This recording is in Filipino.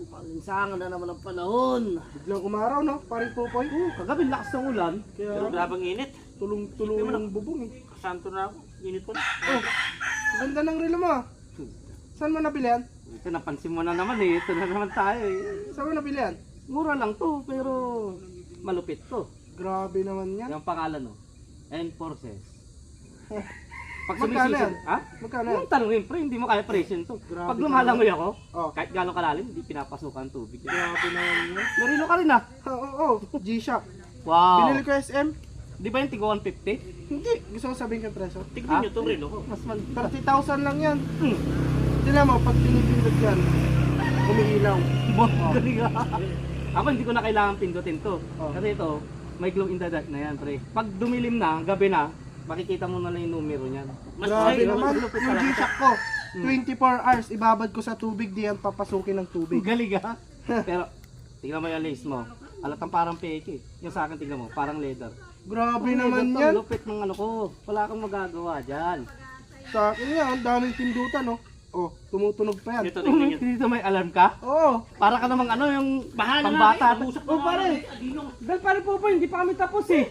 Palinsangan na naman ang panahon. Biglang umaraw, no? Paring Popoy. Kagabi lakas ng ulan. Pero Kaya grabang init. tulong-tulong yung bubong eh. Kasanto na ako. Init ko na. Oh, ganda ng relo mo ah. Saan mo nabilihan? Ito napansin mo na naman eh. Ito na naman tayo eh. Saan mo nabilihan? Mura lang to pero malupit to. Grabe naman yan. Yung pangalan no. Enforces. Pag Magkano yan? sumisisi, ha? Magkano yan? Yung tanong rin, pre, hindi mo kaya presyon to. Grabe Pag lumalangoy ako, Oh, kahit gano'ng kalalim, hindi pinapasukan ang tubig. grabe naman yan. Marilo ka rin ah. Oo, G-Shock. Wow. Binili ko SM. Di ba yung tigo 150? Hindi. Gusto ko sabihin kang preso. Tignan nyo itong relo ko. Mas man... 30,000 lang yan. Hmm. Tignan mo, pag pinipindot yan, umiilaw. Galing ah. Ako hindi ko na kailangan pindutin to. Oh. Kasi ito, may glow in the dark na yan, pre. Pag dumilim na, gabi na, makikita mo na lang yung numero niyan. Mas Grabe ay, naman. malupit Yung pala. G-Shock ko, 24 hours, ibabad ko sa tubig, di yan papasukin ng tubig. Galing ah. Pero, tingnan mo yung lace mo. Alatang parang peke. Yung sa akin, tingnan mo, parang leather. Grabe Ang naman leather to, yan. lupit ng ano ko. Wala kang magagawa dyan. Sa akin yan, ang daming pindutan, no? Oh, tumutunog pa yan. Ito, tignan nyo. Dito may alarm ka? Oo. Para ka namang ano, yung Bahala na. pangbata. Nabusok Oh, pare. Adino. Dahil pare po hindi pa kami tapos eh.